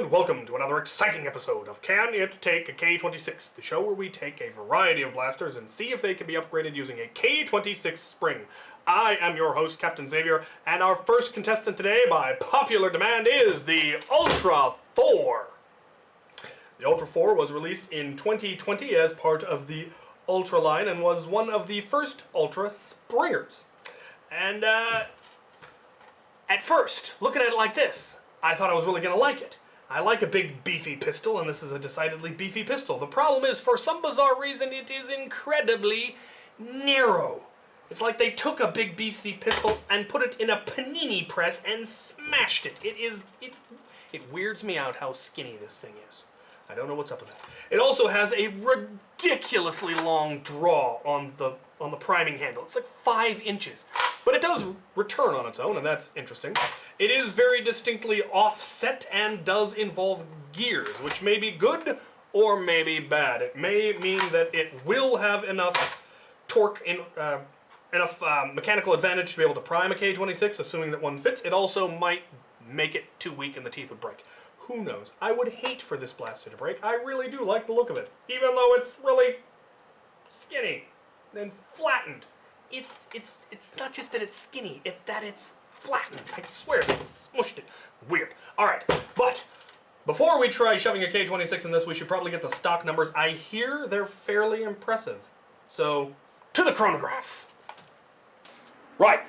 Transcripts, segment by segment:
and welcome to another exciting episode of Can It Take a K26, the show where we take a variety of blasters and see if they can be upgraded using a K26 spring. I am your host, Captain Xavier, and our first contestant today, by popular demand, is the Ultra 4. The Ultra 4 was released in 2020 as part of the Ultra line and was one of the first Ultra Springers. And, at first, looking at it like this, I thought I was really going to like it. I like a big beefy pistol, and this is a decidedly beefy pistol. The problem is, for some bizarre reason, it is incredibly narrow. It's like they took a big beefy pistol and put it in a panini press and smashed it. It weirds me out how skinny this thing is. I don't know what's up with that. It also has a ridiculously long draw on the priming handle. It's like 5 inches. But it does return on its own, and that's interesting. It is very distinctly offset and does involve gears, which may be good or may be bad. It may mean that it will have enough torque, enough mechanical advantage to be able to prime a K26, assuming that one fits. It also might make it too weak and the teeth would break. Who knows? I would hate for this blaster to break. I really do like the look of it, even though it's really skinny and flattened. It's not just that it's skinny, it's that it's flattened. I swear, they smushed it. Weird. Alright, but before we try shoving a K26 in this, we should probably get the stock numbers. I hear they're fairly impressive. So, to the chronograph. Right.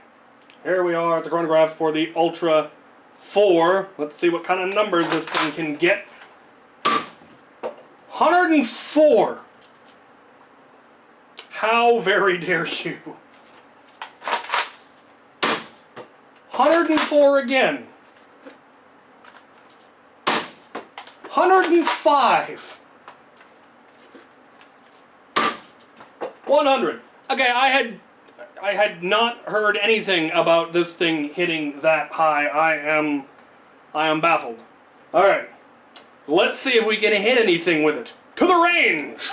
Here we are at the chronograph for the Ultra 4. Let's see what kind of numbers this thing can get. 104. How very dare you? 104 again. 105. 100. Okay, I had not heard anything about this thing hitting that high. I am baffled. All right. Let's see if we can hit anything with it. To the range.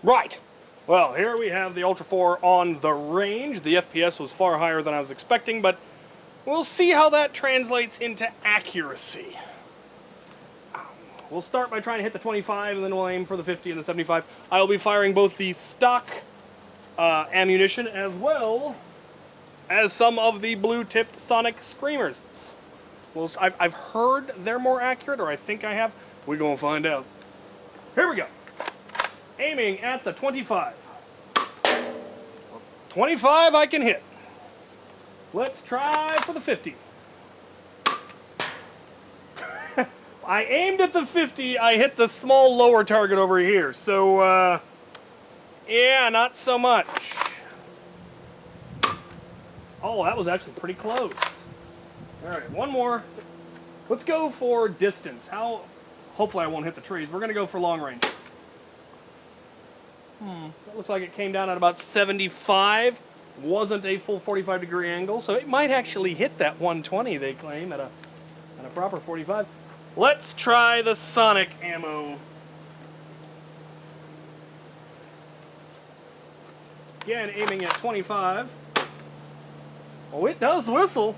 Right. Well, here we have the Ultra 4 on the range. The FPS was far higher than I was expecting, but we'll see how that translates into accuracy. We'll start by trying to hit the 25, and then we'll aim for the 50 and the 75. I will be firing both the stock ammunition as well as some of the blue-tipped sonic screamers. Well, I've heard they're more accurate, or I think I have. We're going to find out. Here we go. Aiming at the 25. 25 I can hit. Let's try for the 50. I aimed at the 50, I hit the small lower target over here, so yeah, not so much. Oh, that was actually pretty close. Alright, one more. Let's go for distance. Hopefully I won't hit the trees. We're going to go for long range. That looks like it came down at about 75. Wasn't a full 45-degree angle, so it might actually hit that 120 they claim at a proper 45. Let's try the sonic ammo. Again, aiming at 25. Oh, it does whistle.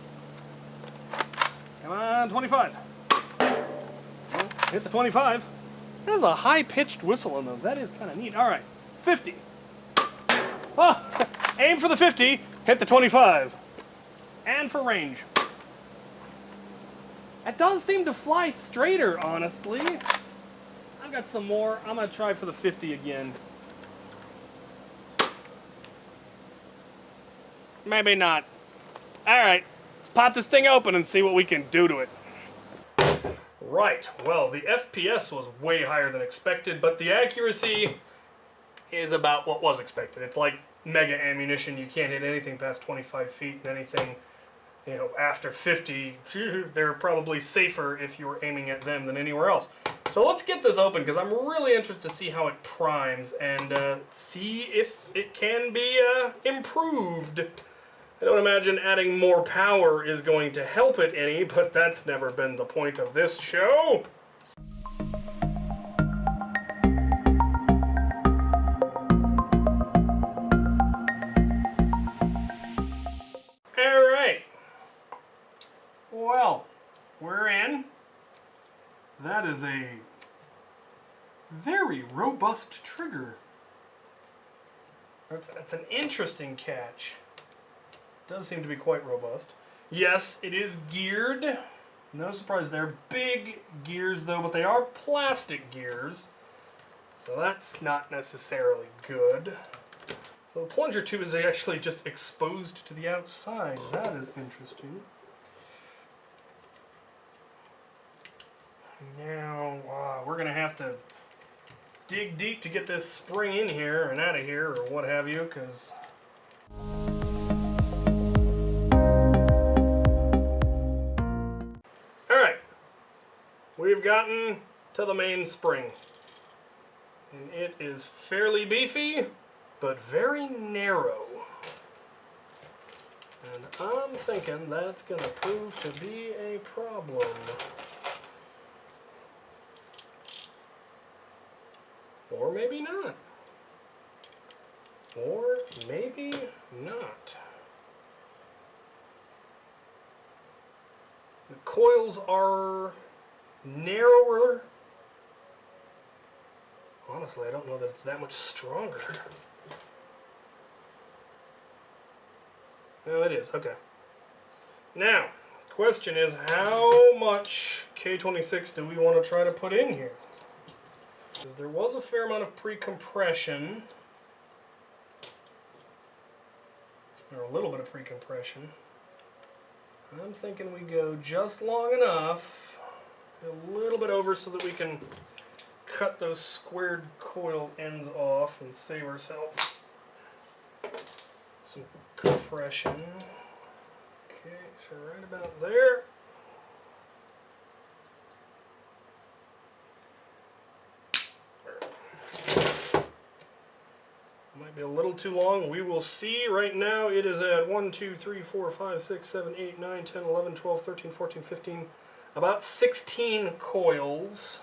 Come on, 25. Oh, hit the 25. There's a high-pitched whistle in those. That is kind of neat. All right. 50. Oh, aim for the 50, hit the 25. And for range. It does seem to fly straighter, honestly. I've got some more. I'm going to try for the 50 again. Maybe not. Alright, let's pop this thing open and see what we can do to it. Right, well, the FPS was way higher than expected, but the accuracy is about what was expected. It's like mega ammunition. You can't hit anything past 25 feet, and anything, you know, after 50, they're probably safer if you were aiming at them than anywhere else. So let's get this open, because I'm really interested to see how it primes and see if it can be improved. I don't imagine adding more power is going to help it any, but that's never been the point of this show. Alright. Well, we're in. Very robust trigger. That's an interesting catch. Does seem to be quite robust. Yes, it is geared. No surprise there. Big gears though, but they are plastic gears. So that's not necessarily good. The plunger tube is actually just exposed to the outside. That is interesting. Now, we're going to have to dig deep to get this spring in here and out of here or what have you, because... Alright, we've gotten to the main spring. And it is fairly beefy, but very narrow. And I'm thinking that's going to prove to be a problem. Or maybe not. Or maybe not. The coils are narrower. Honestly, I don't know that it's that much stronger. No, it is. Okay. Now, the question is, how much K26 do we want to try to put in here? Because there was a fair amount of pre-compression. Or a little bit of pre-compression. I'm thinking we go just long enough, a little bit over so that we can cut those squared coil ends off and save ourselves some compression. Okay, so right about there. Might be a little too long. We will see. Right now it is at 1, 2, 3, 4, 5, 6, 7, 8, 9, 10, 11, 12, 13, 14, 15, about 16 coils.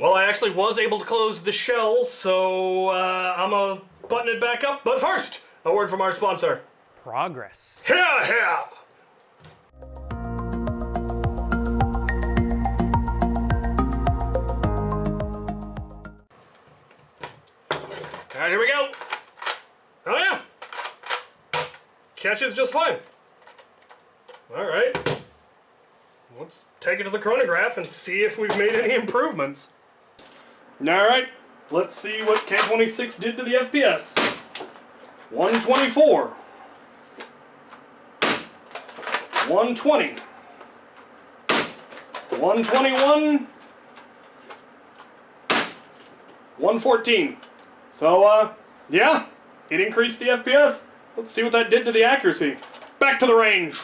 Well, I actually was able to close the shell, so I'm gonna button it back up. But first, a word from our sponsor. Progress. Here, here! Alright, here we go. Oh yeah! Catches just fine. Alright. Let's take it to the chronograph and see if we've made any improvements. Alright, let's see what K26 did to the FPS. 124. 120. 121. 114. So, yeah, it increased the FPS. Let's see what that did to the accuracy. Back to the range.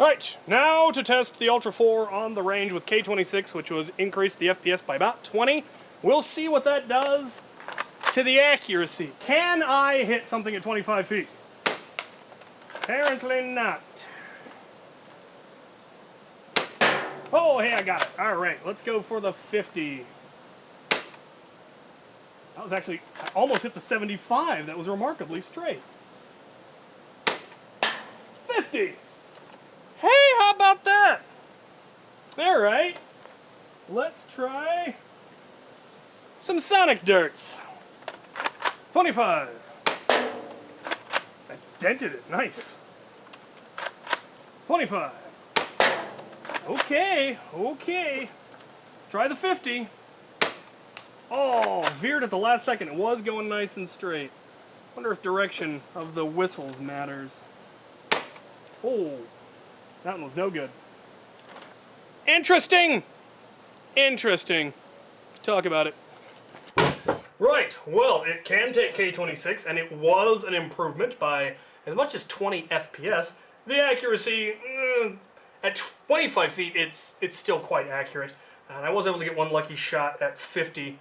Alright, now to test the Ultra 4 on the range with K26, which was increased the FPS by about 20. We'll see what that does to the accuracy. Can I hit something at 25 feet? Apparently not. Oh, hey, I got it. Alright, let's go for the 50. That was actually, I almost hit the 75. That was remarkably straight. 50! Hey, how about that? All right, let's try some sonic dirts. 25. I dented it, nice. 25. Okay, okay. Try the 50. Oh, veered at the last second. It was going nice and straight. Wonder if direction of the whistles matters. Oh. That one was no good. Interesting! Interesting. Talk about it. Right, well, it can take K26, and it was an improvement by as much as 20 FPS. The accuracy, at 25 feet, it's still quite accurate. And I was able to get one lucky shot at 50,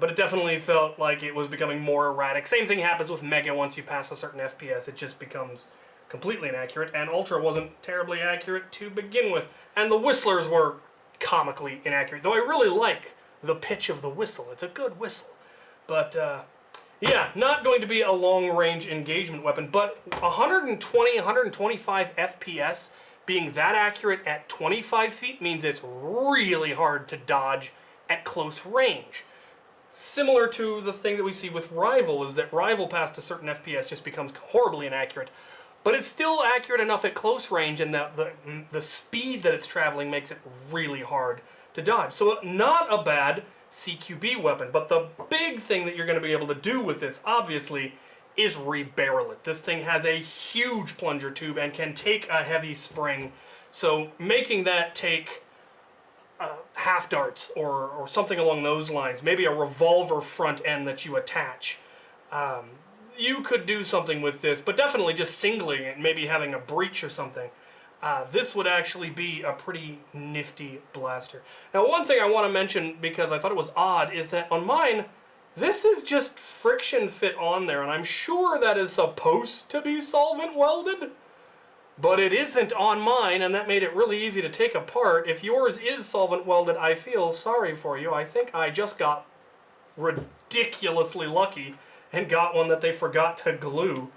but it definitely felt like it was becoming more erratic. Same thing happens with Mega once you pass a certain FPS. It just becomes completely inaccurate, and Ultra wasn't terribly accurate to begin with. And the whistlers were comically inaccurate. Though I really like the pitch of the whistle. It's a good whistle. But, yeah, not going to be a long-range engagement weapon, but 120, 125 FPS being that accurate at 25 feet means it's really hard to dodge at close range. Similar to the thing that we see with Rival, is that Rival past a certain FPS just becomes horribly inaccurate. But it's still accurate enough at close range, and the speed that it's traveling makes it really hard to dodge. So not a bad CQB weapon, but the big thing that you're going to be able to do with this, obviously, is rebarrel it. This thing has a huge plunger tube and can take a heavy spring, so making that take half darts or something along those lines, maybe a revolver front end that you attach. You could do something with this, but definitely just singling it, maybe having a breach or something. This would actually be a pretty nifty blaster. Now, one thing I want to mention, because I thought it was odd, is that on mine, this is just friction fit on there, and I'm sure that is supposed to be solvent welded, but it isn't on mine, and that made it really easy to take apart. If yours is solvent welded, I feel sorry for you. I think I just got ridiculously lucky and got one that they forgot to glue.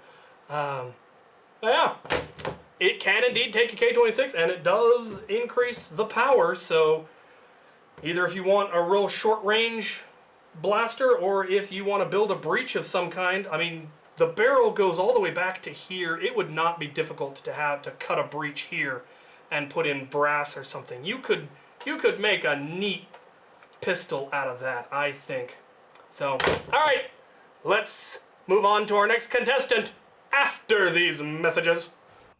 Yeah. It can indeed take a K26, and it does increase the power, so either if you want a real short-range blaster, or if you want to build a breach of some kind, I mean, the barrel goes all the way back to here. It would not be difficult to have to cut a breach here and put in brass or something. You could make a neat pistol out of that, I think. So, alright, let's move on to our next contestant after these messages.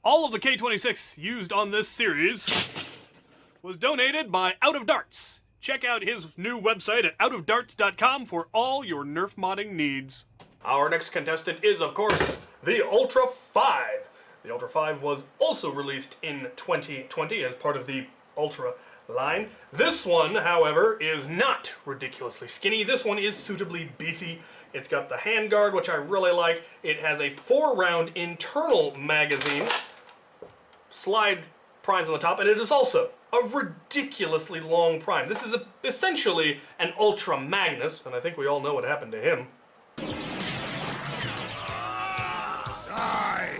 All of the K26 used on this series was donated by Out of Darts. Check out his new website at outofdarts.com for all your Nerf modding needs. Our next contestant is, of course, the Ultra 5. The Ultra 5 was also released in 2020 as part of the Ultra line. This one, however, is not ridiculously skinny. This one is suitably beefy. It's got the handguard, which I really like. It has a 4-round internal magazine, slide primes on the top, and it is also a ridiculously long prime. This is essentially an Ultra Magnus, and I think we all know what happened to him. Die!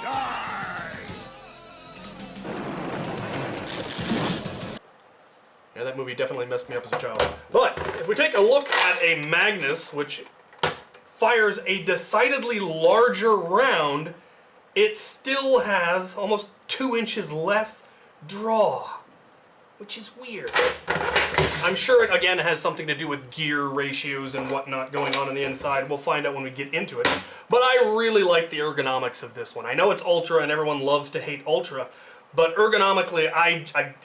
Die! Yeah, that movie definitely messed me up as a child. But if we take a look at a Magnus, which fires a decidedly larger round, it still has almost 2 inches less draw, which is weird. I'm sure it, again, has something to do with gear ratios and whatnot going on the inside. We'll find out when we get into it. But I really like the ergonomics of this one. I know it's Ultra and everyone loves to hate Ultra, but ergonomically,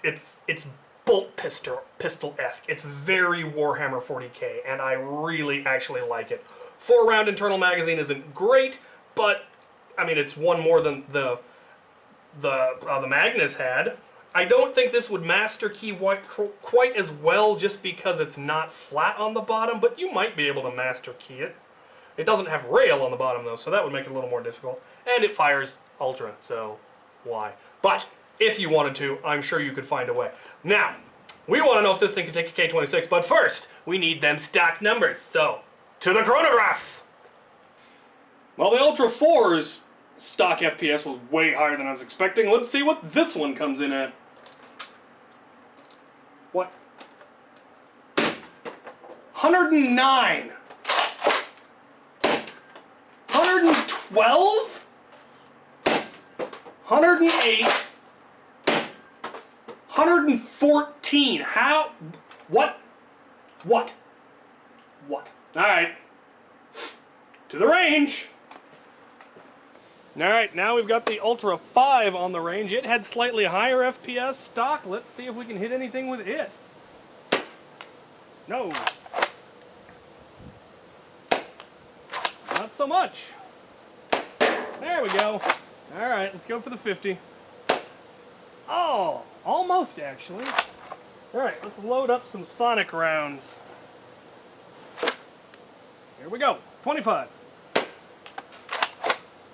it's bolt pistol-esque. It's very Warhammer 40k, and I really actually like it. 4-round internal magazine isn't great, but I mean, it's one more than the Magnus had. I don't think this would master key quite as well just because it's not flat on the bottom, but you might be able to master key it. It doesn't have rail on the bottom though, so that would make it a little more difficult. And it fires Ultra, so why? But if you wanted to, I'm sure you could find a way. Now, we want to know if this thing can take a K26, but first, we need them stock numbers. So, to the Chronograph! Well, the Ultra 4's stock FPS was way higher than I was expecting. Let's see what this one comes in at. What? 109. 112? 108. 114. How? What? What? What? Alright. To the range. Alright, now we've got the Ultra 5 on the range. It had slightly higher FPS stock. Let's see if we can hit anything with it. No. Not so much. There we go. Alright, let's go for the 50. Oh, almost actually. Alright, let's load up some Sonic rounds. Here we go. 25.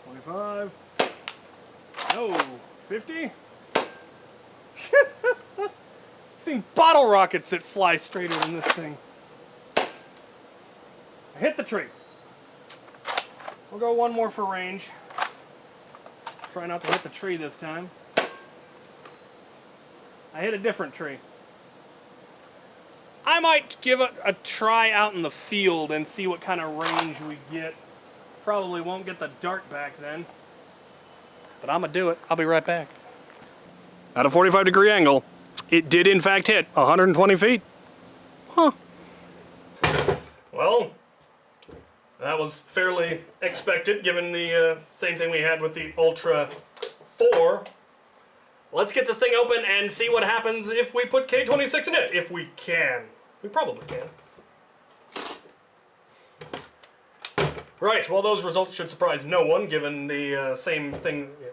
25. No. 50. seen bottle rockets that fly straighter than this thing. I hit the tree. We'll go one more for range. Try not to hit the tree this time. I hit a different tree. I might give it a try out in the field and see what kind of range we get. Probably won't get the dart back then. But I'm gonna do it. I'll be right back. At a 45-degree angle, it did in fact hit 120 feet. Huh. Well, that was fairly expected given the same thing we had with the Ultra 4. Let's get this thing open and see what happens if we put K26 in it. If we can. We probably can. Right, well those results should surprise no one given the same thing. Yeah.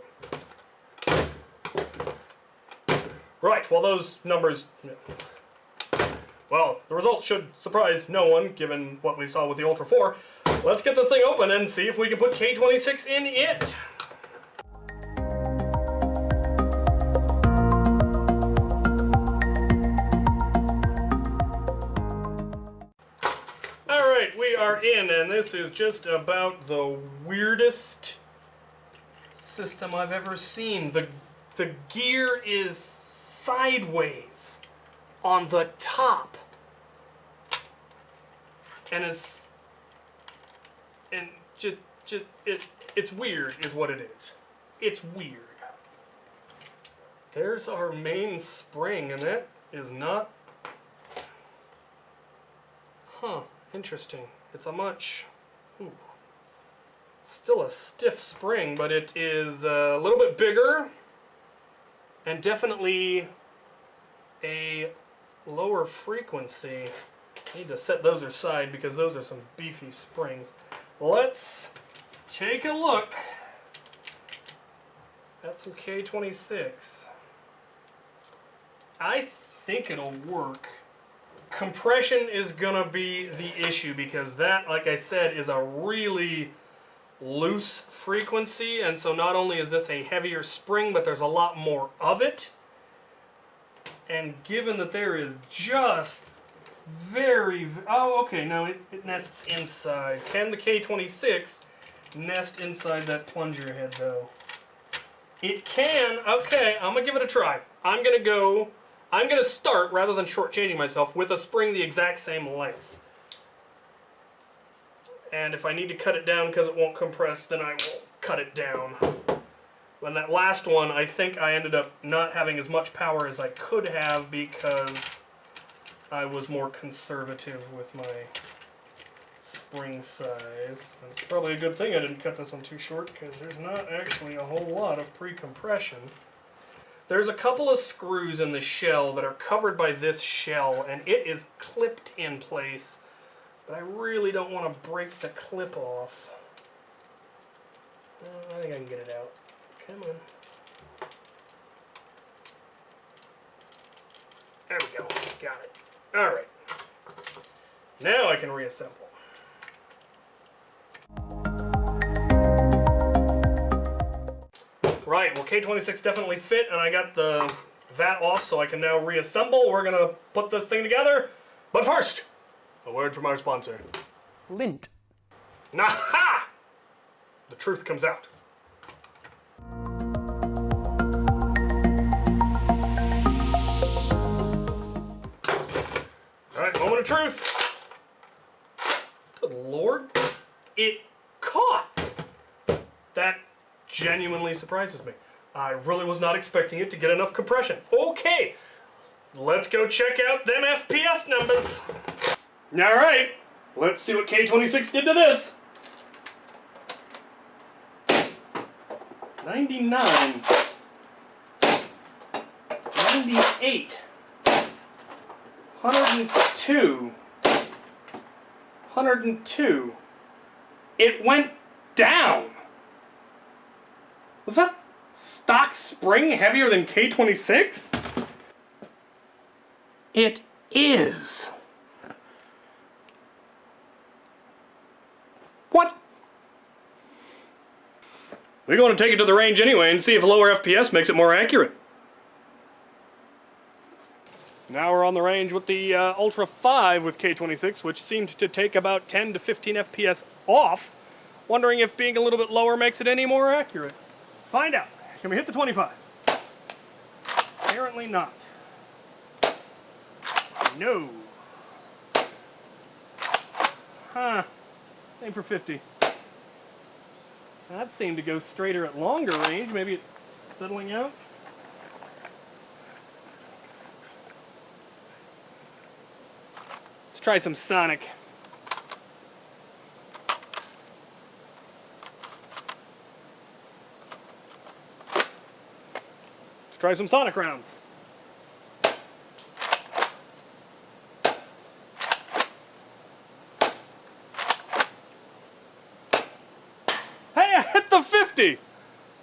Right, well those numbers... Yeah. Well, the results should surprise no one given what we saw with the Ultra 4. Let's get this thing open and see if we can put K26 in it. Alright, we are in, and this is just about the weirdest system I've ever seen. The gear is sideways on the top. And it's weird is what it is. It's weird. There's our main spring, and that is not... Huh, interesting. It's a much... Ooh. Still a stiff spring, but it is a little bit bigger, and definitely a lower frequency. I need to set those aside because those are some beefy springs. Let's take a look at some K26. I think it'll work. Compression is gonna be the issue because that, like I said, is a really loose frequency, and so not only is this a heavier spring, but there's a lot more of it. And given that there is just oh, okay, no, it nests inside. Can the K26 nest inside that plunger head, though? It can. Okay, I'm gonna give it a try. I'm gonna start, rather than shortchanging myself, with a spring the exact same length. And if I need to cut it down because it won't compress, then I will cut it down. When that last one, I think I ended up not having as much power as I could have because I was more conservative with my spring size. And it's probably a good thing I didn't cut this one too short because there's not actually a whole lot of pre-compression. There's a couple of screws in the shell that are covered by this shell, and it is clipped in place, but I really don't want to break the clip off. I think I can get it out. Come on. There we go. Got it. Alright. Now I can reassemble. Right, well K26 definitely fit, and I got that off, so I can now reassemble. We're gonna put this thing together. But first, a word from our sponsor. Lint. Naha! The truth comes out. Alright, moment of truth. Good Lord. It caught. That genuinely surprises me. I really was not expecting it to get enough compression. Okay, let's go check out them FPS numbers. Alright, let's see what K26 did to this. 99. 98. 102. 102. It went down. Was that stock spring heavier than K26? It is. What? We're going to take it to the range anyway and see if lower FPS makes it more accurate. Now we're on the range with the Ultra 5 with K26, which seemed to take about 10 to 15 FPS off. Wondering if being a little bit lower makes it any more accurate. Let's find out. Can we hit the 25? Apparently not. No. Huh. Same for 50. That seemed to go straighter at longer range. Maybe it's settling out. Let's try some Sonic. Let's try some Sonic rounds. Hey, I hit the 50!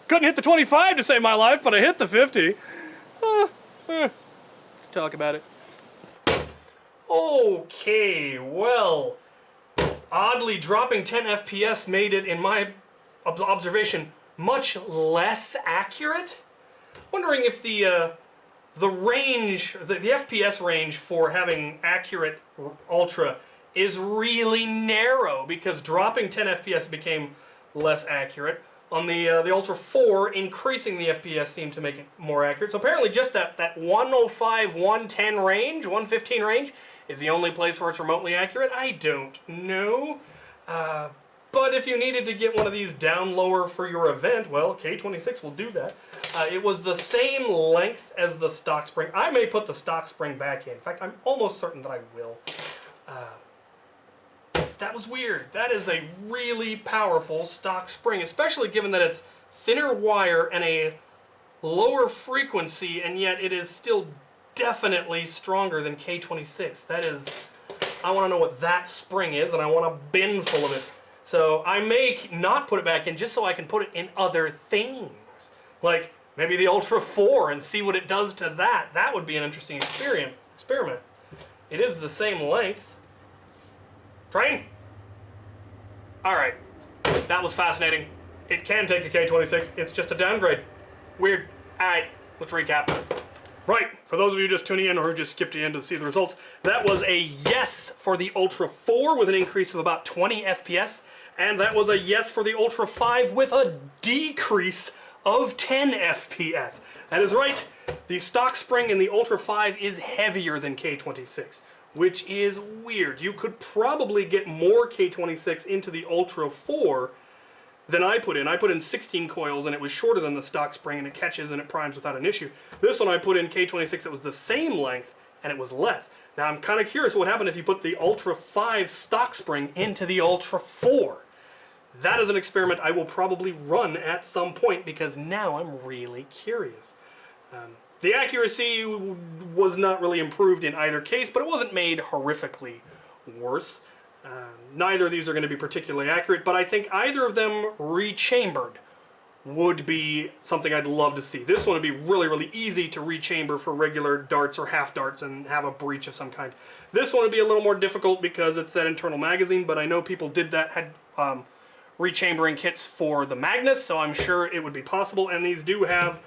Couldn't hit the 25 to save my life, but I hit the 50. Let's talk about it. Okay, well, oddly dropping 10 FPS made it, in my observation, much less accurate. Wondering if the range, the FPS range for having accurate Ultra is really narrow, because dropping 10 FPS became less accurate. On the Ultra 4, increasing the FPS seemed to make it more accurate. So apparently just that 105, 110 range, 115 range, is the only place where it's remotely accurate? I don't know. But if you needed to get one of these down lower for your event, well, K26 will do that. It was the same length as the stock spring. I may put the stock spring back in. In fact, I'm almost certain that I will. That was weird. That is a really powerful stock spring, especially given that it's thinner wire and a lower frequency, and yet it is still definitely stronger than K26. That is, I want to know what that spring is, and I want a bin full of it. So I may not put it back in just so I can put it in other things. Like maybe the Ultra 4 and see what it does to that. That would be an interesting experiment. It is the same length. Train? Alright. That was fascinating. It can take a K26. It's just a downgrade. Weird. Alright, let's recap. Right, for those of you just tuning in or who just skipped to the end to see the results, that was a yes for the Ultra 4 with an increase of about 20 FPS, and that was a yes for the Ultra 5 with a decrease of 10 FPS. That is right, the stock spring in the Ultra 5 is heavier than K26, which is weird. You could probably get more K26 into the Ultra 4 than I put in. I put in 16 coils and it was shorter than the stock spring, and it catches and it primes without an issue. This one I put in K26, it was the same length and it was less. Now I'm kind of curious what happened if you put the Ultra 5 stock spring into the Ultra 4. That is an experiment I will probably run at some point because now I'm really curious. The accuracy was not really improved in either case, but it wasn't made horrifically worse. Neither of these are going to be particularly accurate, but I think either of them rechambered would be something I'd love to see. This one would be really, really easy to rechamber for regular darts or half darts and have a breach of some kind. This one would be a little more difficult because it's that internal magazine, but I know people did that, had rechambering kits for the Magnus, so I'm sure it would be possible, and these do have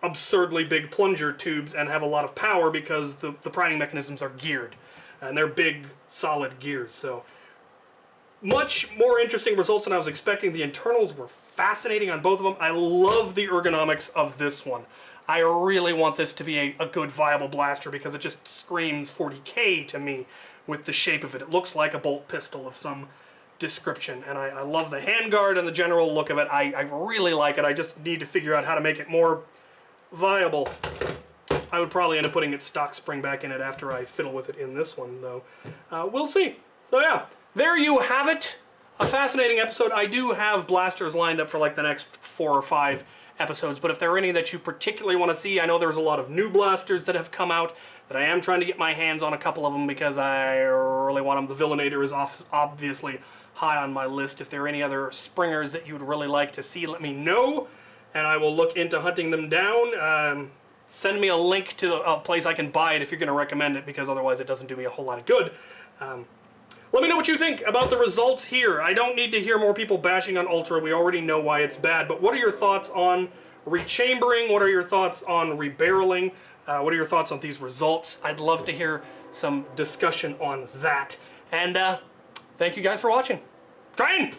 absurdly big plunger tubes and have a lot of power because the priming mechanisms are geared. And they're big, solid gears, so much more interesting results than I was expecting. The internals were fascinating on both of them. I love the ergonomics of this one. I really want this to be a good, viable blaster because it just screams 40K to me with the shape of it. It looks like a bolt pistol of some description, and I love the handguard and the general look of it. I really like it. I just need to figure out how to make it more viable. I would probably end up putting its stock spring back in it after I fiddle with it in this one, though. We'll see. So yeah, there you have it. A fascinating episode. I do have blasters lined up for like the next 4 or 5 episodes, but if there are any that you particularly want to see, I know there's a lot of new blasters that have come out that I am trying to get my hands on a couple of them because I really want them. The Villainator is obviously high on my list. If there are any other springers that you would really like to see, let me know, and I will look into hunting them down. Send me a link to a place I can buy it if you're going to recommend it, because otherwise it doesn't do me a whole lot of good. Let me know what you think about the results here. I don't need to hear more people bashing on Ultra. We already know why it's bad. But what are your thoughts on rechambering? What are your thoughts on rebarreling? What are your thoughts on these results? I'd love to hear some discussion on that. And thank you guys for watching. Train!